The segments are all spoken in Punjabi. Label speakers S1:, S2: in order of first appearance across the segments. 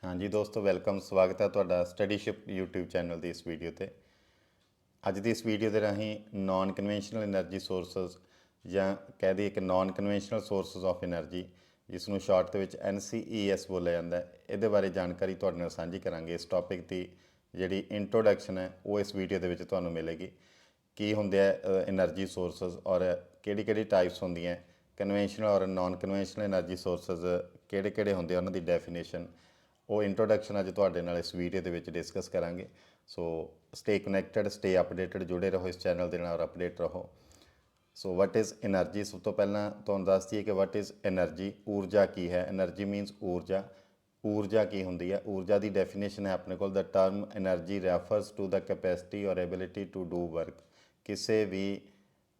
S1: हाँ जी दोस्तों, वेलकम। स्वागत है ਤੁਹਾਡਾ ਸਟੱਡੀਸ਼ਿਪ YouTube ਚੈਨਲ ਦੀ ਇਸ ਵੀਡੀਓ ਤੇ। ਅੱਜ ਦੀ ਇਸ ਵੀਡੀਓ ਦੇ ਰਾਹੀਂ ਨਾਨ ਕਨਵੈਨਸ਼ਨਲ એનર્ਜੀ ਸੋਰਸਸ ਜਾਂ ਕਹਿ ਦਈਏ ਕਿ non conventional sources of energy, ਜਿਸ ਨੂੰ ਸ਼ਾਰਟ ਦੇ ਵਿੱਚ NCES ਬੋਲਿਆ ਜਾਂਦਾ ਹੈ, ਇਹਦੇ ਬਾਰੇ ਜਾਣਕਾਰੀ ਤੁਹਾਡੇ ਨਾਲ ਸਾਂਝੀ ਕਰਾਂਗੇ। ਇਸ ਟੌਪਿਕ ਦੀ ਜਿਹੜੀ ਇੰਟਰੋਡਕਸ਼ਨ ਹੈ ਉਹ ਇਸ ਵੀਡੀਓ ਦੇ ਵਿੱਚ ਤੁਹਾਨੂੰ ਮਿਲੇਗੀ। ਕੀ ਹੁੰਦੇ ਆ એનર્ਜੀ ਸੋਰਸਸ ਔਰ ਕਿਹੜੀ ਕਿਹੜੀ ਟਾਈਪਸ ਹੁੰਦੀਆਂ, ਕਨਵੈਨਸ਼ਨਲ ਔਰ ਨਾਨ ਕਨਵੈਨਸ਼ਨਲ એનર્ਜੀ ਸੋਰਸਸ ਕਿਹੜੇ ਕਿਹੜੇ ਹੁੰਦੇ, ਉਹਨਾਂ ਦੀ ਡੈਫੀਨੇਸ਼ਨ, ਉਹ ਇੰਟਰੋਡਕਸ਼ਨ ਅੱਜ ਤੁਹਾਡੇ ਨਾਲ ਇਸ ਵੀਡੀਓ ਦੇ ਵਿੱਚ ਡਿਸਕਸ ਕਰਾਂਗੇ। ਸੋ ਸਟੇ ਕਨੈਕਟਡ, ਸਟੇ ਅਪਡੇਟਡ, ਜੁੜੇ ਰਹੋ ਇਸ ਚੈਨਲ ਦੇ ਨਾਲ ਔਰ ਅਪਡੇਟ ਰਹੋ। ਸੋ ਵਟ ਇਜ਼ એનર્ਜੀ? ਸਭ ਤੋਂ ਪਹਿਲਾਂ ਤੁਹਾਨੂੰ ਦੱਸ ਦਈਏ ਕਿ ਵਟ ਇਜ਼ એનર્ਜੀ, ਊਰਜਾ ਕੀ ਹੈ। એનર્ਜੀ ਮੀਨਸ ਊਰਜਾ। ਊਰਜਾ ਕੀ ਹੁੰਦੀ ਹੈ? ਊਰਜਾ ਦੀ ਡੈਫੀਨੇਸ਼ਨ ਹੈ ਆਪਣੇ ਕੋਲ, the term energy refers to the capacity or ability to do work. ਕਿਸੇ ਵੀ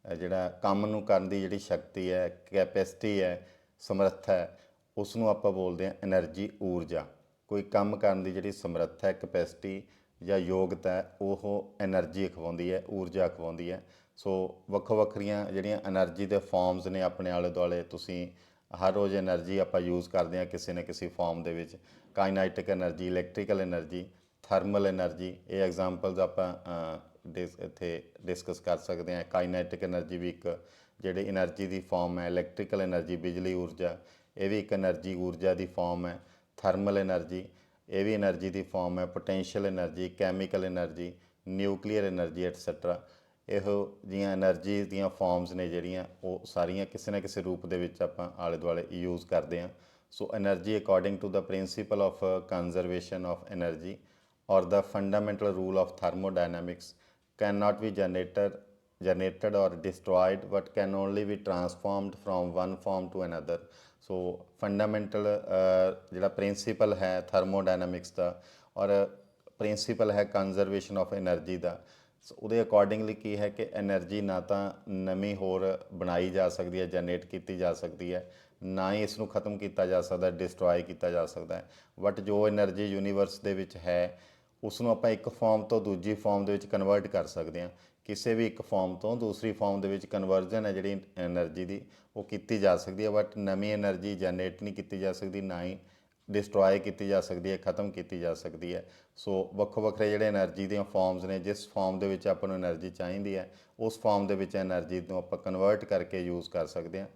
S1: ਜਿਹੜਾ ਕੰਮ ਨੂੰ ਕਰਨ ਦੀ ਜਿਹੜੀ ਸ਼ਕਤੀ ਹੈ, ਕੈਪੈਸਿਟੀ ਹੈ, ਸਮਰੱਥਾ ਹੈ, ਉਸ ਨੂੰ ਆਪਾਂ ਬੋਲਦੇ ਹਾਂ એનર્ਜੀ, ਊਰਜਾ। ਕੋਈ ਕੰਮ ਕਰਨ ਦੀ ਜਿਹੜੀ ਸਮਰੱਥਾ ਹੈ, ਕਪੈਸਿਟੀ ਜਾਂ ਯੋਗਤਾ ਹੈ, ਉਹ એનર્ਜੀ ਅਖਵਾਉਂਦੀ ਹੈ, ਊਰਜਾ ਅਖਵਾਉਂਦੀ ਹੈ। ਸੋ ਵੱਖੋ ਵੱਖਰੀਆਂ ਜਿਹੜੀਆਂ એનર્ਜੀ ਦੇ ਫਾਰਮਸ ਨੇ ਆਪਣੇ ਆਲੇ ਦੁਆਲੇ, ਤੁਸੀਂ ਹਰ ਰੋਜ਼ એનર્ਜੀ ਆਪਾਂ ਯੂਜ਼ ਕਰਦੇ ਹਾਂ ਕਿਸੇ ਨਾ ਕਿਸੇ ਫਾਰਮ ਦੇ ਵਿੱਚ। Kinetic energy, electrical energy, thermal energy, ਇਹ ਐਗਜ਼ਾਮਪਲਸ ਆਪਾਂ ਇੱਥੇ ਡਿਸਕਸ ਕਰ ਸਕਦੇ ਹਾਂ। ਕਾਈਨਾਈਟਿਕ એનર્ਜੀ ਵੀ ਇੱਕ ਜਿਹੜੀ એનર્ਜੀ ਦੀ ਫਾਰਮ ਹੈ। ਇਲੈਕਟ੍ਰੀਕਲ એનર્ਜੀ, ਬਿਜਲੀ ਊਰਜਾ, ਇਹ ਵੀ ਇੱਕ એનર્ਜੀ, ਊਰਜਾ ਦੀ ਫਾਰਮ ਹੈ। ਥਰਮਲ એનર્ਜੀ, ਇਹ ਵੀ એનર્ਜੀ ਦੀ ਫਾਰਮ ਹੈ। Potential energy, chemical energy, nuclear energy et cetera. ਇਹੋ ਜਿਹੀਆਂ એનર્ਜੀ ਦੀਆਂ ਫਾਰਮਸ ਨੇ ਜਿਹੜੀਆਂ, ਉਹ ਸਾਰੀਆਂ ਕਿਸੇ ਨਾ ਕਿਸੇ ਰੂਪ ਦੇ ਵਿੱਚ ਆਪਾਂ ਆਲੇ ਦੁਆਲੇ ਯੂਜ਼ ਕਰਦੇ ਹਾਂ। So energy according to the principle of conservation of energy or the fundamental rule of thermodynamics can not be generated or destroyed but can only be transformed from one form to another। So fundamental ਜਿਹੜਾ ਪ੍ਰਿੰਸੀਪਲ ਹੈ ਥਰਮੋਡਾਇਨਾਮਿਕਸ ਦਾ ਔਰ ਪ੍ਰਿੰਸੀਪਲ ਹੈ ਕੰਜ਼ਰਵੇਸ਼ਨ ਆਫ એનર્ਜੀ ਦਾ, ਉਹਦੇ ਅਕੋਰਡਿੰਗਲੀ ਕੀ ਹੈ ਕਿ એનર્ਜੀ ਨਾ ਤਾਂ ਨਵੀਂ ਹੋਰ ਬਣਾਈ ਜਾ ਸਕਦੀ ਹੈ, ਜਨਰੇਟ ਕੀਤੀ ਜਾ ਸਕਦੀ ਹੈ, ਨਾ ਹੀ ਇਸ ਨੂੰ ਖ਼ਤਮ ਕੀਤਾ ਜਾ ਸਕਦਾ, ਡਿਸਟਰੋਏ ਕੀਤਾ ਜਾ ਸਕਦਾ ਹੈ। ਬਟ ਜੋ એનર્ਜੀ ਯੂਨੀਵਰਸ ਦੇ ਵਿੱਚ ਹੈ, ਉਸ ਨੂੰ ਆਪਾਂ ਇੱਕ ਫਾਰਮ ਤੋਂ ਦੂਜੀ ਫਾਰਮ ਦੇ ਵਿੱਚ ਕਨਵਰਟ ਕਰ ਸਕਦੇ ਹਾਂ। ਕਿਸੇ ਵੀ ਇੱਕ ਫਾਰਮ ਤੋਂ ਦੂਸਰੀ ਫਾਰਮ ਦੇ ਵਿੱਚ ਕਨਵਰਜਨ ਹੈ ਜਿਹੜੀ એનર્ਜੀ ਦੀ, ਉਹ ਕੀਤੀ ਜਾ ਸਕਦੀ ਹੈ। ਬਟ ਨਵੀਂ એનર્ਜੀ ਜਨਰੇਟ ਨਹੀਂ ਕੀਤੀ ਜਾ ਸਕਦੀ, ਨਾ ਹੀ ਡਿਸਟਰੋਏ ਕੀਤੀ ਜਾ ਸਕਦੀ ਹੈ, ਖ਼ਤਮ ਕੀਤੀ ਜਾ ਸਕਦੀ ਹੈ। ਸੋ ਵੱਖੋ ਵੱਖਰੇ ਜਿਹੜੇ એનર્ਜੀ ਦੀਆਂ ਫਾਰਮਸ ਨੇ, ਜਿਸ ਫਾਰਮ ਦੇ ਵਿੱਚ ਆਪਾਂ ਨੂੰ એનર્ਜੀ ਚਾਹੀਦੀ ਹੈ, ਉਸ ਫਾਰਮ ਦੇ ਵਿੱਚ એનર્ਜੀ ਨੂੰ ਆਪਾਂ ਕਨਵਰਟ ਕਰਕੇ ਯੂਜ਼ ਕਰ ਸਕਦੇ ਹਾਂ।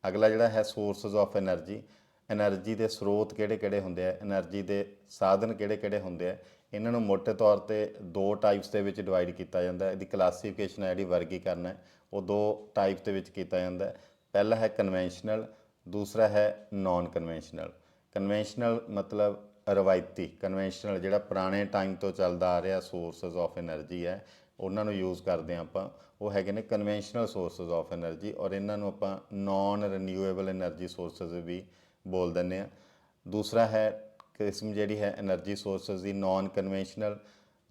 S1: ਅਗਲਾ ਜਿਹੜਾ ਹੈ ਸੋਰਸਸ ਆਫ એનર્ਜੀ। એનર્ਜੀ ਦੇ ਸਰੋਤ ਕਿਹੜੇ ਕਿਹੜੇ ਹੁੰਦੇ ਆ, એનર્ਜੀ ਦੇ ਸਾਧਨ ਕਿਹੜੇ ਕਿਹੜੇ ਹੁੰਦੇ ਆ, ਇਹਨਾਂ ਨੂੰ ਮੋਟੇ ਤੌਰ 'ਤੇ ਦੋ ਟਾਈਪਸ ਦੇ ਵਿੱਚ ਡਿਵਾਈਡ ਕੀਤਾ ਜਾਂਦਾ ਹੈ। ਇਹਦੀ ਕਲਾਸੀਫਿਕੇਸ਼ਨ ਹੈ ਜਿਹੜੀ ਵਰਗੀਕਰਨ ਹੈ, ਉਹ ਦੋ ਟਾਈਪਸ ਦੇ ਵਿੱਚ ਕੀਤਾ ਜਾਂਦਾ ਹੈ। ਪਹਿਲਾ ਹੈ ਕਨਵੈਨਸ਼ਨਲ, ਦੂਸਰਾ ਹੈ ਨਾਨ ਕਨਵੈਨਸ਼ਨਲ। ਕਨਵੈਨਸ਼ਨਲ ਮਤਲਬ ਰਵਾਇਤੀ। ਕਨਵੈਨਸ਼ਨਲ ਜਿਹੜਾ ਪੁਰਾਣੇ ਟਾਈਮ ਤੋਂ ਚੱਲਦਾ ਆ ਰਿਹਾ ਸੋਰਸਸ ਆਫ એનર્ਜੀ ਹੈ, ਉਹਨਾਂ ਨੂੰ ਯੂਜ਼ ਕਰਦੇ ਹਾਂ ਆਪਾਂ, ਉਹ ਹੈਗੇ ਨੇ ਕਨਵੈਨਸ਼ਨਲ ਸੋਰਸਸ ਆਫ એનર્ਜੀ। ਔਰ ਇਹਨਾਂ ਨੂੰ ਆਪਾਂ ਨਾਨ ਰੀਨਿਊਏਬਲ એનર્ਜੀ ਸੋਰਸਸ ਵੀ ਬੋਲ ਦਿੰਦੇ ਹਾਂ। ਦੂਸਰਾ ਹੈ ਕਿਸਮ ਜਿਹੜੀ ਹੈ એનર્ਜੀ ਸੋਰਸਸ ਦੀ ਨਾਨ ਕਨਵੈਨਸ਼ਨਲ,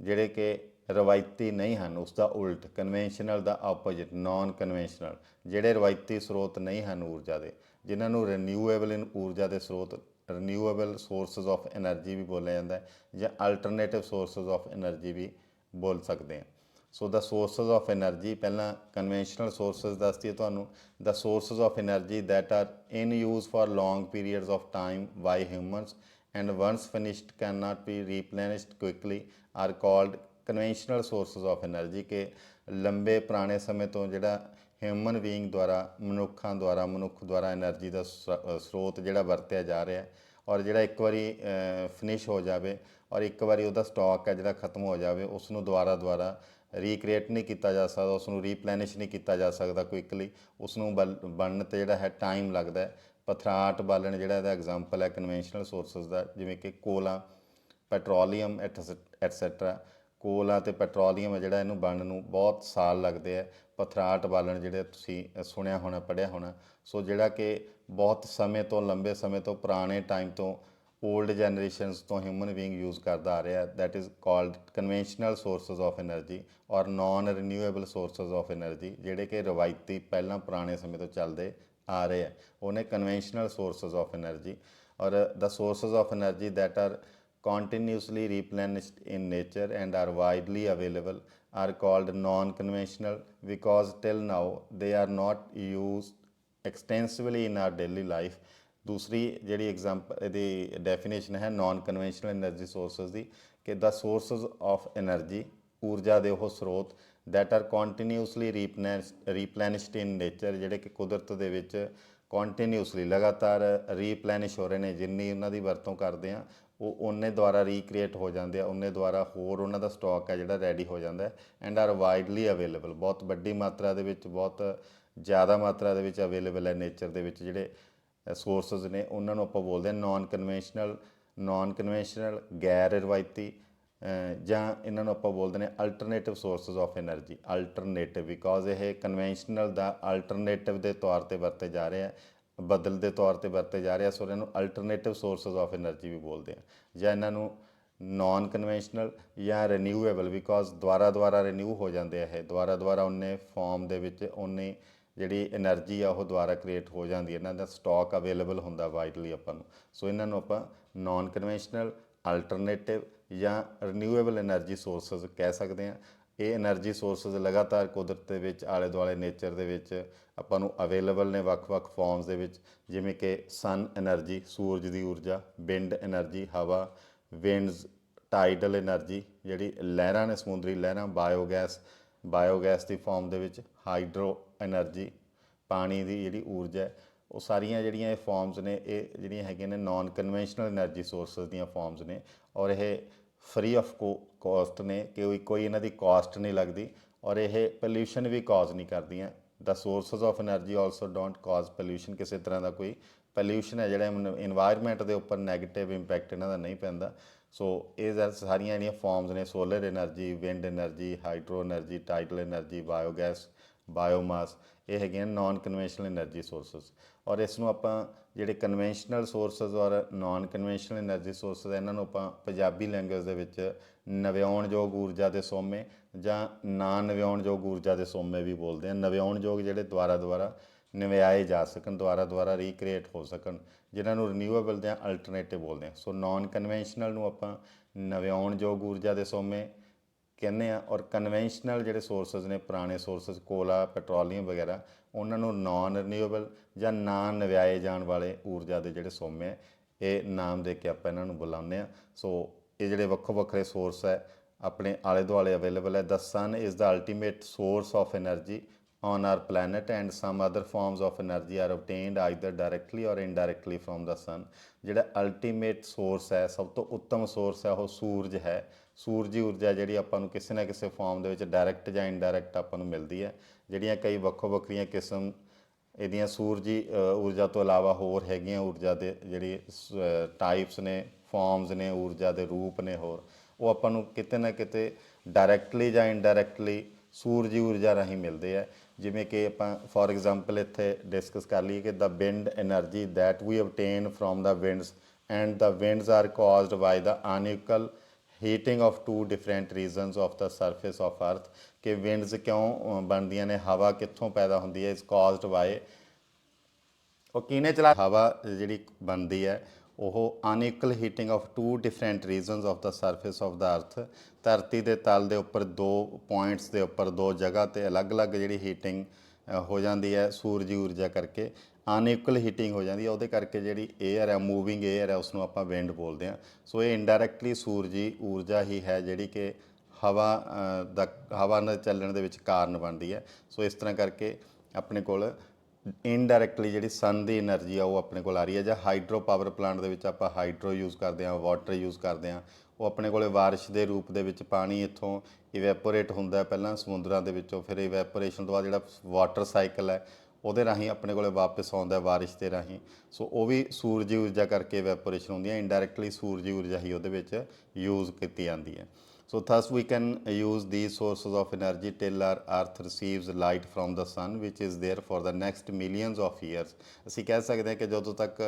S1: ਜਿਹੜੇ ਕਿ ਰਵਾਇਤੀ ਨਹੀਂ ਹਨ, ਉਸ ਦਾ ਉਲਟ ਕਨਵੈਨਸ਼ਨਲ ਦਾ ਆਪੋਜਿਟ ਨਾਨ ਕਨਵੈਨਸ਼ਨਲ, ਜਿਹੜੇ ਰਵਾਇਤੀ ਸਰੋਤ ਨਹੀਂ ਹਨ ਊਰਜਾ ਦੇ, ਜਿਨ੍ਹਾਂ ਨੂੰ ਰੀਨਿਊਏਬਲ ਊਰਜਾ ਦੇ ਸਰੋਤ, ਰੀਨਿਊਏਬਲ ਸੋਰਸਸ ਆਫ એનર્ਜੀ ਵੀ ਬੋਲਿਆ ਜਾਂਦਾ ਹੈ, ਜਾਂ ਅਲਟਰਨੇਟਿਵ ਸੋਰਸਸ ਆਫ એનર્ਜੀ ਵੀ ਬੋਲ ਸਕਦੇ ਹਾਂ। So the sources of energy, ਪਹਿਲਾਂ ਕਨਵੈਨਸ਼ਨਲ ਸੋਰਸਸ ਦੱਸਦੀ ਹੈ ਤੁਹਾਨੂੰ। The sources of energy that are in use for long periods of time by humans and once finished cannot be replenished quickly are called conventional sources of energy। ਕਿ ਲੰਬੇ ਪੁਰਾਣੇ ਸਮੇਂ ਤੋਂ ਜਿਹੜਾ ਹਿਊਮਨ ਬੀਇੰਗ ਦੁਆਰਾ, ਮਨੁੱਖ ਦੁਆਰਾ એનર્ਜੀ ਦਾ ਸਰੋਤ ਜਿਹੜਾ ਵਰਤਿਆ ਜਾ ਰਿਹਾ, ਔਰ ਜਿਹੜਾ ਇੱਕ ਵਾਰੀ ਫਿਨਿਸ਼ ਹੋ ਜਾਵੇ ਔਰ ਇੱਕ ਵਾਰੀ ਉਹਦਾ ਸਟਾਕ ਹੈ ਜਿਹੜਾ ਖ਼ਤਮ ਹੋ ਜਾਵੇ, ਉਸ ਨੂੰ ਦੁਬਾਰਾ ਰੀਕ੍ਰੀਏਟ ਨਹੀਂ ਕੀਤਾ ਜਾ ਸਕਦਾ, ਉਸ ਨੂੰ ਰੀਪਲੈਨਿਸ਼ ਨਹੀਂ ਕੀਤਾ ਜਾ ਸਕਦਾ ਕੁਇਕਲੀ। ਉਸ ਨੂੰ ਬਣਨ 'ਤੇ ਜਿਹੜਾ ਹੈ ਟਾਈਮ ਲੱਗਦਾ ਹੈ। ਪਥਰਾਟ ਬਾਲਣ ਜਿਹੜਾ ਇਹਦਾ ਐਗਜ਼ਾਮਪਲ ਹੈ ਕਨਵੈਨਸ਼ਨਲ ਸੋਰਸਸ ਦਾ, ਜਿਵੇਂ ਕਿ ਕੋਲਾ, ਪੈਟਰੋਲੀਅਮ ਐਟਸੈਟਰਾ। ਕੋਲਾ ਅਤੇ ਪੈਟਰੋਲੀਅਮ ਹੈ ਜਿਹੜਾ, ਇਹਨੂੰ ਬਣਨ ਨੂੰ ਬਹੁਤ ਸਾਲ ਲੱਗਦੇ ਹੈ। ਪਥਰਾਟ ਬਾਲਣ ਜਿਹੜੇ ਤੁਸੀਂ ਸੁਣਿਆ ਹੋਣਾ, ਪੜ੍ਹਿਆ ਹੋਣਾ। ਸੋ ਜਿਹੜਾ ਕਿ ਬਹੁਤ ਸਮੇਂ ਤੋਂ, ਲੰਬੇ ਸਮੇਂ ਤੋਂ, ਪੁਰਾਣੇ ਟਾਈਮ ਤੋਂ, ਓਲਡ ਜਨਰੇਸ਼ਨਸ ਤੋਂ ਹਿਊਮਨ ਬੀਇੰਗ ਯੂਜ਼ ਕਰਦਾ ਆ ਰਿਹਾ, that is called conventional sources of energy or non renewable sources of energy, ਜਿਹੜੇ ਕਿ ਰਵਾਇਤੀ ਪਹਿਲਾਂ ਪੁਰਾਣੇ ਸਮੇਂ ਤੋਂ ਚੱਲਦੇ ਆ ਰਹੇ ਹੈ, ਉਹਨੇ conventional sources of energy. Or the sources of energy that are continuously replenished in nature and are widely available are called non-conventional because till now they are not used extensively in our daily life। दूसरी ਜਿਹੜੀ ਐਗਜ਼ਾਮਪਲ ਇਹਦੀ ਡੈਫੀਨੇਸ਼ਨ ਹੈ ਨਾਨ ਕਨਵੈਨਸ਼ਨਲ એનર્ਜੀ ਸੋਰਸਸ ਦੀ ਕਿ ਦ ਸੋਰਸਸ ਆਫ એનર્ਜੀ ਊਰਜਾ ਦੇ ਉਹ ਸਰੋਤ that are continuously replenished in nature ਜਿਹੜੇ ਕਿ ਕੁਦਰਤ ਦੇ ਵਿੱਚ ਕੰਟੀਨਿਊਸਲੀ ਲਗਾਤਾਰ ਰੀਪਲੈਨਿਸ਼ ਹੋ ਰਹੇ ਨੇ ਜਿੰਨੀ ਉਹਨਾਂ ਦੀ ਵਰਤੋਂ ਕਰਦੇ ਆ ਉਹ ਉਹਨੇ ਦੁਆਰਾ ਰੀਕ੍ਰੀਏਟ ਹੋ ਜਾਂਦੇ ਆ ਉਹਨੇ ਦੁਆਰਾ ਹੋਰ ਉਹਨਾਂ ਦਾ ਸਟਾਕ ਹੈ ਜਿਹੜਾ ਰੈਡੀ ਹੋ ਜਾਂਦਾ ਹੈ ਐਂਡ ਆਰ ਵਾਈਡਲੀ ਅਵੇਲੇਬਲ ਬਹੁਤ ਵੱਡੀ ਮਾਤਰਾ ਦੇ ਵਿੱਚ ਬਹੁਤ ਜ਼ਿਆਦਾ ਮਾਤਰਾ ਦੇ ਵਿੱਚ ਅਵੇਲੇਬਲ ਹੈ ਨੇਚਰ ਦੇ ਵਿੱਚ ਜਿਹੜੇ ਸੋਰਸਸ ਨੇ ਉਹਨਾਂ ਨੂੰ ਆਪਾਂ ਬੋਲਦੇ ਹਾਂ ਨਾਨ ਕਨਵੈਨਸ਼ਨਲ ਗੈਰ ਰਵਾਇਤੀ ਜਾਂ ਇਹਨਾਂ ਨੂੰ ਆਪਾਂ ਬੋਲਦੇ ਨੇ alternative sources of energy alternative because ਇਹ ਕਨਵੈਨਸ਼ਨਲ ਦਾ ਅਲਟਰਨੇਟਿਵ ਦੇ ਤੌਰ ਤੇ ਵਰਤੇ ਜਾ ਰਹੇ ਆ ਬਦਲ ਦੇ ਤੌਰ ਤੇ ਵਰਤੇ ਜਾ ਰਹੇ ਆ ਸੋ ਇਹਨਾਂ ਨੂੰ ਅਲਟਰਨੇਟਿਵ ਸੋਰਸਸ ਆਫ એનર્ਜੀ ਵੀ ਬੋਲਦੇ ਆ ਜਾਂ ਇਹਨਾਂ ਨੂੰ ਨਾਨ ਕਨਵੈਨਸ਼ਨਲ ਜਾਂ ਰੀਨਿਊਏਬਲ ਬਿਕੋਜ਼ ਦੁਬਾਰਾ ਰੀਨਿਊ ਹੋ ਜਾਂਦੇ ਆ ਇਹ ਦੁਬਾਰਾ ਉਹਨੇ ਫਾਰਮ ਦੇ ਵਿੱਚ ਉਹਨੇ ਜਿਹੜੀ એનર્ਜੀ ਆ ਉਹ ਦੁਬਾਰਾ ਕ੍ਰੀਏਟ ਹੋ ਜਾਂਦੀ ਹੈ ਇਹਨਾਂ ਦਾ ਸਟਾਕ ਅਵੇਲੇਬਲ ਹੁੰਦਾ ਵਾਈਡਲੀ ਆਪਾਂ ਨੂੰ ਸੋ ਇਹਨਾਂ ਨੂੰ ਆਪਾਂ ਨਾਨ ਕਨਵੈਨਸ਼ਨਲ ਅਲਟਰਨੇਟਿਵ ਜਾਂ ਰੀਨਿਊਏਬਲ એનર્ਜੀ ਸੋਰਸਸ ਕਹਿ ਸਕਦੇ ਹਾਂ ਇਹ એનર્ਜੀ ਸੋਰਸਸ ਲਗਾਤਾਰ ਕੁਦਰਤ ਦੇ ਵਿੱਚ ਆਲੇ ਦੁਆਲੇ ਨੇਚਰ ਦੇ ਵਿੱਚ ਆਪਾਂ ਨੂੰ ਅਵੇਲੇਬਲ ਨੇ ਵੱਖ-ਵੱਖ ਫਾਰਮਸ ਦੇ ਵਿੱਚ ਜਿਵੇਂ ਕਿ ਸਨ એનર્ਜੀ ਸੂਰਜ ਦੀ ਊਰਜਾ ਵਿੰਡ એનર્ਜੀ ਹਵਾ ਵਿੰਡਸ ਟਾਈਡਲ એનર્ਜੀ ਜਿਹੜੀ ਲਹਿਰਾਂ ਨੇ ਸਮੁੰਦਰੀ ਲਹਿਰਾਂ ਬਾਇਓਗੈਸ ਦੀ ਫਾਰਮ ਦੇ ਵਿੱਚ ਹਾਈਡਰੋ એનર્ਜੀ ਪਾਣੀ ਦੀ ਜਿਹੜੀ ਊਰਜਾ ਹੈ ਉਹ ਸਾਰੀਆਂ ਜਿਹੜੀਆਂ ਇਹ ਫਾਰਮਸ ਨੇ ਇਹ ਜਿਹੜੀਆਂ ਹੈਗੀਆਂ ਨੇ ਨਾਨ ਕਨਵੈਨਸ਼ਨਲ એનર્ਜੀ ਸੋਰਸਸ ਦੀਆਂ ਫਾਰਮਸ ਨੇ ਔਰ ਇਹ ਫ੍ਰੀ ਆਫ ਕੋਸਟ ਨੇ ਕਿ ਕੋਈ ਇਹਨਾਂ ਦੀ ਕਾਸਟ ਨਹੀਂ ਲੱਗਦੀ ਔਰ ਇਹ ਪੋਲਿਊਸ਼ਨ ਵੀ ਕਾਜ਼ ਨਹੀਂ ਕਰਦੀਆਂ the sources of energy also don't cause pollution ਕਿਸੇ ਤਰ੍ਹਾਂ ਦਾ ਕੋਈ ਪੋਲਿਊਸ਼ਨ ਹੈ ਜਿਹੜਾ ਇਨਵਾਇਰਮੈਂਟ ਦੇ ਉੱਪਰ ਨੈਗੇਟਿਵ ਇੰਪੈਕਟ ਇਹਨਾਂ ਦਾ ਨਹੀਂ ਪੈਂਦਾ ਸੋ ਇਹ ਸਾਰੀਆਂ ਜਿਹੜੀਆਂ ਫਾਰਮਸ ਨੇ solar energy wind energy hydro energy tidal energy biogas biomass ਇਹ ਹੈਗੀਆਂ ਨਾਨ ਕਨਵੈਨਸ਼ਨਲ એનર્ਜੀ ਸੋਰਸਸ ਔਰ ਇਸ ਨੂੰ ਆਪਾਂ ਜਿਹੜੇ ਕਨਵੈਨਸ਼ਨਲ ਸੋਰਸਸ ਔਰ ਨਾਨ ਕਨਵੈਨਸ਼ਨਲ એનર્ਜੀ ਸੋਰਸਸ ਇਹਨਾਂ ਨੂੰ ਆਪਾਂ ਪੰਜਾਬੀ ਲੈਂਗੁਏਜ ਦੇ ਵਿੱਚ ਨਵਿਆਉਣਯੋਗ ਊਰਜਾ ਦੇ ਸੋਮੇ ਜਾਂ ਨਾ ਨਵਿਆਉਣਯੋਗ ਊਰਜਾ ਦੇ ਸੋਮੇ ਵੀ ਬੋਲਦੇ ਆ ਨਵਿਆਉਣਯੋਗ ਜਿਹੜੇ ਦੁਬਾਰਾ ਨਵਿਆਏ ਜਾ ਸਕਣ ਦੁਬਾਰਾ ਰੀਕ੍ਰੀਏਟ ਹੋ ਸਕਣ ਜਿਨ੍ਹਾਂ ਨੂੰ ਰੀਨਿਊਏਬਲ ਜਾਂ ਅਲਟਰਨੇਟਿਵ ਬੋਲਦੇ ਆ ਸੋ ਨਾਨ ਕਨਵੈਨਸ਼ਨਲ ਨੂੰ ਆਪਾਂ ਨਵਿਆਉਣਯੋਗ ਊਰਜਾ ਦੇ ਸੋਮੇ ਕਹਿੰਦੇ ਆ ਔਰ ਕਨਵੈਨਸ਼ਨਲ ਜਿਹੜੇ ਸੋਰਸਸ ਨੇ ਪੁਰਾਣੇ ਸੋਰਸਸ ਕੋਲਾ ਪੈਟਰੋਲੀਅਮ ਵਗੈਰਾ ਉਹਨਾਂ ਨੂੰ ਨਾਨ ਰੀਨਿਊਏਬਲ ਜਾਂ ਨਾ ਨਵਿਆਏ ਜਾਣ ਵਾਲੇ ਊਰਜਾ ਦੇ ਜਿਹੜੇ ਸੋਮੇ ਹੈ ਇਹ ਨਾਮ ਦੇ ਕੇ ਆਪਾਂ ਇਹਨਾਂ ਨੂੰ ਬੁਲਾਉਂਦੇ ਆ ਸੋ ਇਹ ਜਿਹੜੇ ਵੱਖਰੇ ਸੋਰਸ ਹੈ ਆਪਣੇ ਆਲੇ ਦੁਆਲੇ ਅਵੇਲੇਬਲ ਹੈ the sun is the ultimate source of energy on our planet and some other forms of energy are obtained either directly or indirectly from the sun ਜਿਹੜਾ ਅਲਟੀਮੇਟ ਸੋਰਸ ਹੈ ਸਭ ਤੋਂ ਉੱਤਮ ਸੋਰਸ ਹੈ ਉਹ ਸੂਰਜ ਹੈ ਸੂਰਜੀ ਊਰਜਾ ਜਿਹੜੀ ਆਪਾਂ ਨੂੰ ਕਿਸੇ ਨਾ ਕਿਸੇ ਫਾਰਮ ਦੇ ਵਿੱਚ ਡਾਇਰੈਕਟ ਜਾਂ ਇਨਡਾਇਰੈਕਟ ਆਪਾਂ ਨੂੰ ਮਿਲਦੀ ਹੈ ਜਿਹੜੀਆਂ ਕਈ ਵੱਖਰੀਆਂ ਕਿਸਮ ਇਹਦੀਆਂ ਸੂਰਜੀ ਊਰਜਾ ਤੋਂ ਇਲਾਵਾ ਹੋਰ ਹੈਗੀਆਂ ਊਰਜਾ ਦੇ ਜਿਹੜੀ ਟਾਈਪਸ ਨੇ ਫਾਰਮਸ ਨੇ ਊਰਜਾ ਦੇ ਰੂਪ ਨੇ ਹੋਰ ਉਹ ਆਪਾਂ ਨੂੰ ਕਿਤੇ ਨਾ ਕਿਤੇ ਡਾਇਰੈਕਟਲੀ ਜਾਂ ਇਨਡਾਇਰੈਕਟਲੀ ਸੂਰਜੀ ਊਰਜਾ ਰਾਹੀਂ ਮਿਲਦੇ ਆ ਜਿਵੇਂ ਕਿ ਆਪਾਂ ਫੋਰ ਐਗਜ਼ਾਮਪਲ ਇੱਥੇ ਡਿਸਕਸ ਕਰ ਲਈਏ ਕਿ the wind energy that we obtain from the winds and the winds are caused by the unequal heating of two different regions of the surface of earth ਕਿ winds ਕਿਉਂ ਬਣਦੀਆਂ ਨੇ ਹਵਾ ਕਿੱਥੋਂ ਪੈਦਾ ਹੁੰਦੀ ਹੈ is caused by ਉਹ ਕਿਹਨੇ ਚਲਾ ਹਵਾ ਜਿਹੜੀ ਬਣਦੀ ਹੈ ਉਹ unequal heating of two different regions of the surface of the earth ਧਰਤੀ ਦੇ ਤਲ ਦੇ ਉੱਪਰ ਦੋ ਪੁਆਇੰਟਸ ਦੇ ਉੱਪਰ ਦੋ ਜਗ੍ਹਾ 'ਤੇ ਅਲੱਗ-ਅਲੱਗ ਜਿਹੜੀ ਹੀਟਿੰਗ ਹੋ ਜਾਂਦੀ ਹੈ ਸੂਰਜੀ ਊਰਜਾ ਕਰਕੇ ਅਨਇਕੁਅਲ ਹੀਟਿੰਗ ਹੋ ਜਾਂਦੀ ਹੈ ਉਹਦੇ ਕਰਕੇ ਜਿਹੜੀ ਏਅਰ ਹੈ ਮੂਵਿੰਗ ਏਅਰ ਹੈ ਉਸ ਨੂੰ ਆਪਾਂ ਵਿੰਡ ਬੋਲਦੇ ਹਾਂ ਸੋ ਇਹ ਇਨਡਾਇਰੈਕਟਲੀ ਸੂਰਜੀ ਊਰਜਾ ਹੀ ਹੈ ਜਿਹੜੀ ਕਿ ਹਵਾ ਨਾਲ ਚੱਲਣ ਦੇ ਵਿੱਚ ਕਾਰਨ ਬਣਦੀ ਹੈ ਸੋ ਇਸ ਤਰ੍ਹਾਂ ਕਰਕੇ ਆਪਣੇ ਕੋਲ ਇਨਡਾਇਰੈਕਟਲੀ ਜਿਹੜੀ ਸਨ ਦੀ એનર્ਜੀ ਆ ਉਹ ਆਪਣੇ ਕੋਲ ਆ ਰਹੀ ਹੈ ਜਾਂ ਹਾਈਡਰੋ ਪਾਵਰ ਪਲਾਂਟ ਦੇ ਵਿੱਚ ਆਪਾਂ ਹਾਈਡਰੋ ਯੂਜ਼ ਕਰਦੇ ਹਾਂ ਵਾਟਰ ਯੂਜ਼ ਕਰਦੇ ਹਾਂ ਉਹ ਆਪਣੇ ਕੋਲ ਬਾਰਿਸ਼ ਦੇ ਰੂਪ ਦੇ ਵਿੱਚ ਪਾਣੀ ਇੱਥੋਂ ਇਵੈਪੋਰੇਟ ਹੁੰਦਾ ਪਹਿਲਾਂ ਸਮੁੰਦਰਾਂ ਦੇ ਵਿੱਚੋਂ ਫਿਰ ਇਵੈਪੋਰੇਸ਼ਨ ਤੋਂ ਬਾਅਦ ਜਿਹੜਾ ਵਾਟਰ ਸਾਈਕਲ ਹੈ ਉਹਦੇ ਰਾਹੀਂ ਆਪਣੇ ਕੋਲ ਵਾਪਸ ਆਉਂਦਾ ਬਾਰਿਸ਼ ਦੇ ਰਾਹੀਂ ਸੋ ਉਹ ਵੀ ਸੂਰਜੀ ਊਰਜਾ ਕਰਕੇ ਇਵੈਪੋਰੇਸ਼ਨ ਹੁੰਦੀ ਹੈ ਇਨਡਾਇਰੈਕਟਲੀ ਸੂਰਜੀ ਊਰਜਾ ਹੀ ਉਹਦੇ ਵਿੱਚ ਯੂਜ਼ ਕੀਤੀ ਜਾਂਦੀ ਹੈ So thus we can use these sources of energy till our earth receives light from the sun which is there for the next millions of years ਅਸੀਂ ਕਹਿ ਸਕਦੇ ਹਾਂ ਕਿ ਜਦੋਂ ਤੱਕ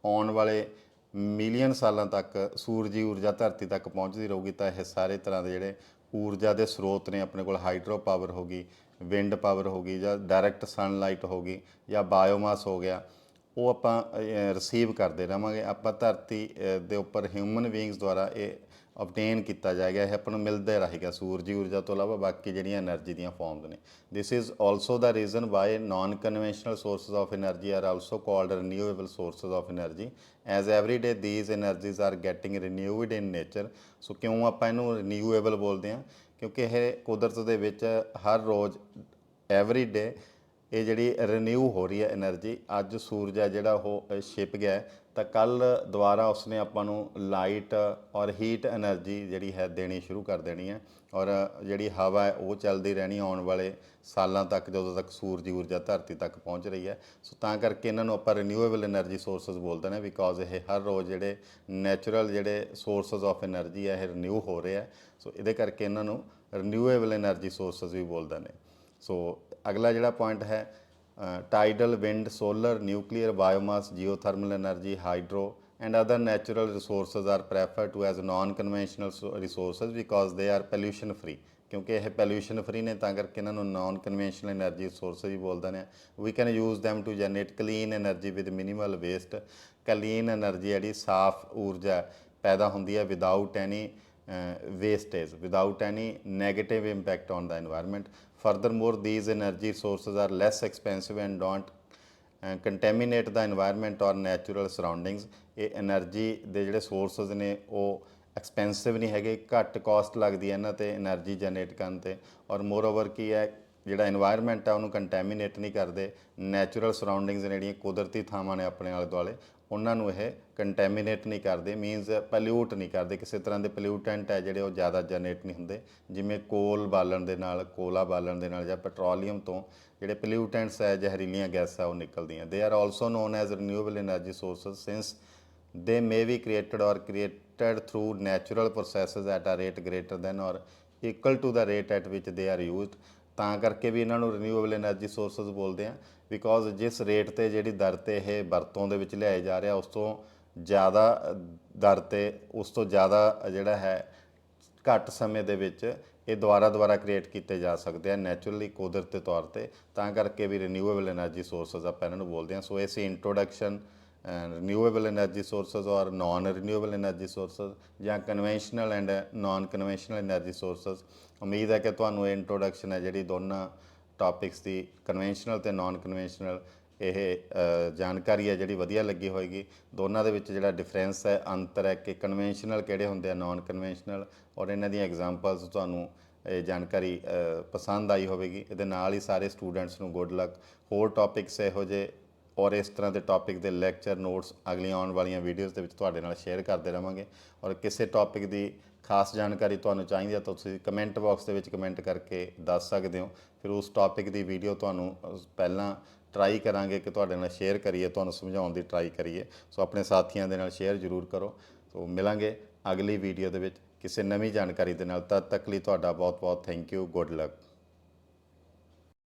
S1: ਆਉਣ ਵਾਲੇ ਮਿਲੀਅਨ ਸਾਲਾਂ ਤੱਕ ਸੂਰਜੀ ਊਰਜਾ ਧਰਤੀ ਤੱਕ ਪਹੁੰਚਦੀ ਰਹੂਗੀ ਤਾਂ ਇਹ ਸਾਰੇ ਤਰ੍ਹਾਂ ਦੇ ਜਿਹੜੇ ਊਰਜਾ ਦੇ ਸਰੋਤ ਨੇ ਆਪਣੇ ਕੋਲ ਹਾਈਡਰੋ ਪਾਵਰ ਹੋ ਗਈ ਵਿੰਡ ਪਾਵਰ ਹੋ ਗਈ ਜਾਂ ਡਾਇਰੈਕਟ ਸਨਲਾਈਟ ਹੋ ਗਈ ਜਾਂ ਬਾਇਓਮਾਸ ਹੋ ਗਿਆ ਉਹ ਆਪਾਂ ਰਿਸੀਵ ਕਰਦੇ ਰਹਾਂਗੇ। ਆਪਾਂ ਧਰਤੀ ਦੇ ਉੱਪਰ ਹਿਊਮਨ ਬੀਇੰਗਸ ਦੁਆਰਾ ਇਹ obtain ਕੀਤਾ ਜਾਏਗਾ, ਇਹ ਆਪਾਂ ਨੂੰ ਮਿਲਦਾ ਰਹੇਗਾ ਸੂਰਜੀ ਊਰਜਾ ਤੋਂ ਇਲਾਵਾ ਬਾਕੀ ਜਿਹੜੀਆਂ એનર્ਜੀ ਦੀਆਂ ਫਾਰਮਸ ਨੇ। This is also the reason why non conventional sources of energy are also called renewable sources of energy as every day these energies are getting renewed in nature. So ਕਿਉਂ ਆਪਾਂ ਇਹਨੂੰ ਰੀਨਿਊਏਬਲ ਬੋਲਦੇ ਹਾਂ? ਕਿਉਂਕਿ ਇਹ ਕੁਦਰਤ ਦੇ ਵਿੱਚ ਹਰ ਰੋਜ਼ ਐਵਰੀ ਡੇ ਇਹ ਜਿਹੜੀ ਰੀਨਿਊ ਹੋ ਰਹੀ ਹੈ એનર્ਜੀ। ਅੱਜ ਸੂਰਜ ਹੈ ਜਿਹੜਾ ਉਹ ਛਿਪ ਗਿਆ ਤਾਂ ਕੱਲ ਦੁਬਾਰਾ ਉਸਨੇ ਆਪਾਂ ਨੂੰ ਲਾਈਟ ਔਰ ਹੀਟ એનર્ਜੀ ਜਿਹੜੀ ਹੈ ਦੇਣੀ ਸ਼ੁਰੂ ਕਰ ਦੇਣੀ ਹੈ। ਔਰ ਜਿਹੜੀ ਹਵਾ ਹੈ ਉਹ ਚੱਲਦੀ ਰਹਿਣੀ ਆਉਣ ਵਾਲੇ ਸਾਲਾਂ ਤੱਕ, ਜਦੋਂ ਤੱਕ ਸੂਰਜੀ ਊਰਜਾ ਧਰਤੀ ਤੱਕ ਪਹੁੰਚ ਰਹੀ ਹੈ। ਸੋ ਤਾਂ ਕਰਕੇ ਇਹਨਾਂ ਨੂੰ ਆਪਾਂ ਰੀਨਿਊਏਬਲ એનર્ਜੀ ਸੋਰਸਸ ਬੋਲਦੇ ਨੇ, ਬਿਕੋਜ਼ ਇਹ ਹਰ ਰੋਜ਼ ਜਿਹੜੇ ਨੈਚੁਰਲ ਜਿਹੜੇ ਸੋਰਸਸ ਆਫ એનર્ਜੀ ਹੈ ਇਹ ਰੀਨਿਊ ਹੋ ਰਹੇ ਆ। ਸੋ ਇਹਦੇ ਕਰਕੇ ਇਹਨਾਂ ਨੂੰ ਰੀਨਿਊਏਬਲ એનર્ਜੀ ਸੋਰਸਸ ਵੀ ਬੋਲਦੇ ਨੇ। ਸੋ ਅਗਲਾ ਜਿਹੜਾ ਪੁਆਇੰਟ ਹੈ tidal, wind, solar, nuclear, biomass, geothermal energy, hydro and other natural resources are preferred to as non-conventional resources because they are pollution free। ਕਿਉਂਕਿ ਇਹ pollution free ਨੇ ਤਾਂ ਕਰਕੇ ਇਹਨਾਂ ਨੂੰ non conventional energy sources ਵੀ ਬੋਲਦੇ ਨੇ। we can use them to generate clean energy with minimal waste। clean energy ਜਿਹੜੀ ਸਾਫ਼ ਊਰਜਾ ਪੈਦਾ ਹੁੰਦੀ ਹੈ without any wastage, without any negative impact on the environment। Furthermore, these energy sources are less expensive and don't contaminate the environment or natural surroundings। ਇਹ એનર્ਜੀ ਦੇ ਜਿਹੜੇ ਸੋਰਸਸ ਨੇ ਉਹ ਐਕਸਪੈਂਸਿਵ ਨਹੀਂ ਹੈਗੇ, ਘੱਟ ਕਾਸਟ ਲੱਗਦੀ ਹੈ ਇਹਨਾਂ 'ਤੇ એનર્ਜੀ ਜਨਰੇਟ ਕਰਨ 'ਤੇ। ਔਰ ਮੋਰ ਓਵਰ ਕੀ ਹੈ, ਜਿਹੜਾ এনवायरमेंट ਆ ਉਹਨੂੰ ਕੰਟੈਮੀਨੇਟ ਨਹੀਂ ਕਰਦੇ। ਨੈਚੁਰਲ ਸਰਾਊਂਡਿੰਗਸ ਜਿਹੜੀਆਂ ਕੁਦਰਤੀ ਥਾਵਾਂ ਨੇ ਆਪਣੇ ਆਲੇ ਦੁਆਲੇ, ਉਹਨਾਂ ਨੂੰ ਇਹ ਕੰਟੈਮੀਨੇਟ ਨਹੀਂ ਕਰਦੇ, ਮੀਨਸ ਪੋਲਿਊਟ ਨਹੀਂ ਕਰਦੇ। ਕਿਸੇ ਤਰ੍ਹਾਂ ਦੇ ਪੋਲਿਊਟੈਂਟ ਹੈ ਜਿਹੜੇ ਉਹ ਜ਼ਿਆਦਾ ਜਨਰੇਟ ਨਹੀਂ ਹੁੰਦੇ, ਜਿਵੇਂ ਕੋਲ ਬਾਲਣ ਦੇ ਨਾਲ, ਕੋਲਾ ਬਾਲਣ ਦੇ ਨਾਲ ਜਾਂ ਪੈਟਰੋਲੀਅਮ ਤੋਂ ਜਿਹੜੇ ਪੋਲਿਊਟੈਂਟਸ ਹੈ, ਜ਼ਹਿਰੀਲੀਆਂ ਗੈਸਾਂ ਉਹ ਨਿਕਲਦੀਆਂ। They are also non as renewable energy sources since they may be created or created through natural processes at a rate greater than or equal to the rate at which they are used। ਤਾਂ ਕਰਕੇ ਵੀ ਇਹਨਾਂ ਨੂੰ ਰੀਨਿਊਏਬਲ એનર્ਜੀ ਸੋਰਸਸ ਬੋਲਦੇ ਆ, ਬਿਕੋਜ਼ ਜਿਸ ਰੇਟ 'ਤੇ ਜਿਹੜੀ ਦਰ 'ਤੇ ਇਹ ਵਰਤੋਂ ਦੇ ਵਿੱਚ ਲਿਆਏ ਜਾ ਰਿਹਾ, ਉਸ ਤੋਂ ਜ਼ਿਆਦਾ ਦਰ 'ਤੇ, ਉਸ ਤੋਂ ਜ਼ਿਆਦਾ ਜਿਹੜਾ ਹੈ ਘੱਟ ਸਮੇਂ ਦੇ ਵਿੱਚ ਇਹ ਦੁਬਾਰਾ ਕ੍ਰੀਏਟ ਕੀਤੇ ਜਾ ਸਕਦੇ ਆ ਨੈਚੁਰਲੀ, ਕੁਦਰਤੀ ਤੌਰ 'ਤੇ। ਤਾਂ ਕਰਕੇ ਵੀ ਰੀਨਿਊਏਬਲ એનર્ਜੀ ਸੋਰਸਸ ਆਪਾਂ ਇਹਨਾਂ ਨੂੰ ਬੋਲਦੇ ਹਾਂ। ਸੋ ਇਹ ਸੀ ਇੰਟਰੋਡਕਸ਼ਨ ਰੀਨਿਊਏਬਲ એનર્ਜੀ ਸੋਰਸਸ ਔਰ ਨਾਨ ਰੀਨਿਊਏਬਲ એનર્ਜੀ ਸੋਰਸਸ ਜਾਂ conventional and naan conventional energy sources. ਉਮੀਦ ਹੈ ਕਿ ਤੁਹਾਨੂੰ ਇਹ ਇੰਟਰੋਡਕਸ਼ਨ ਹੈ ਜਿਹੜੀ ਦੋਨਾਂ ਟੌਪਿਕਸ ਦੀ, ਕਨਵੈਨਸ਼ਨਲ ਅਤੇ ਨਾਨ ਕਨਵੈਨਸ਼ਨਲ, ਇਹ ਜਾਣਕਾਰੀ ਹੈ ਜਿਹੜੀ ਵਧੀਆ ਲੱਗੀ ਹੋਏਗੀ। ਦੋਨਾਂ ਦੇ ਵਿੱਚ ਜਿਹੜਾ ਡਿਫਰੈਂਸ ਹੈ, ਅੰਤਰ ਹੈ ਕਿ ਕਨਵੈਨਸ਼ਨਲ ਕਿਹੜੇ ਹੁੰਦੇ ਆ, ਨਾਨ ਕਨਵੈਨਸ਼ਨਲ, ਔਰ ਇਹਨਾਂ ਦੀਆਂ ਐਗਜ਼ਾਮਪਲਸ ਤੁਹਾਨੂੰ ਇਹ ਜਾਣਕਾਰੀ ਪਸੰਦ ਆਈ ਹੋਵੇਗੀ। ਇਹਦੇ ਨਾਲ ਹੀ ਸਾਰੇ ਸਟੂਡੈਂਟਸ ਨੂੰ ਗੁੱਡ ਲੱਕ। ਹੋਰ ਟੌਪਿਕਸ ਇਹੋ ਜਿਹੇ ਔਰ ਇਸ ਤਰ੍ਹਾਂ ਦੇ ਟੌਪਿਕ ਦੇ ਲੈਕਚਰ ਨੋਟਸ ਅਗਲੀਆਂ ਆਉਣ ਵਾਲੀਆਂ ਵੀਡੀਓਜ਼ ਦੇ ਵਿੱਚ ਤੁਹਾਡੇ ਨਾਲ ਸ਼ੇਅਰ ਕਰਦੇ ਰਹਾਂਗੇ। ਔਰ ਕਿਸੇ ਟੌਪਿਕ ਦੀ ਖਾਸ ਜਾਣਕਾਰੀ ਤੁਹਾਨੂੰ ਚਾਹੀਦੀ ਹੈ ਤਾਂ ਤੁਸੀਂ ਕਮੈਂਟ ਬਾਕਸ ਦੇ ਵਿੱਚ ਕਮੈਂਟ ਕਰਕੇ ਦੱਸ ਸਕਦੇ ਹੋ। ਫਿਰ ਉਸ ਟੌਪਿਕ ਦੀ ਵੀਡੀਓ ਤੁਹਾਨੂੰ ਪਹਿਲਾਂ ਟਰਾਈ ਕਰਾਂਗੇ ਕਿ ਤੁਹਾਡੇ ਨਾਲ ਸ਼ੇਅਰ ਕਰੀਏ, ਤੁਹਾਨੂੰ ਸਮਝਾਉਣ ਦੀ ਟਰਾਈ ਕਰੀਏ। ਸੋ ਆਪਣੇ ਸਾਥੀਆਂ ਦੇ ਨਾਲ ਸ਼ੇਅਰ ਜ਼ਰੂਰ ਕਰੋ। ਸੋ ਮਿਲਾਂਗੇ ਅਗਲੀ ਵੀਡੀਓ ਦੇ ਵਿੱਚ ਕਿਸੇ ਨਵੀਂ ਜਾਣਕਾਰੀ ਦੇ ਨਾਲ। ਤਦ ਤੱਕ ਲਈ ਤੁਹਾਡਾ ਬਹੁਤ ਬਹੁਤ ਥੈਂਕ ਯੂ। Good luck.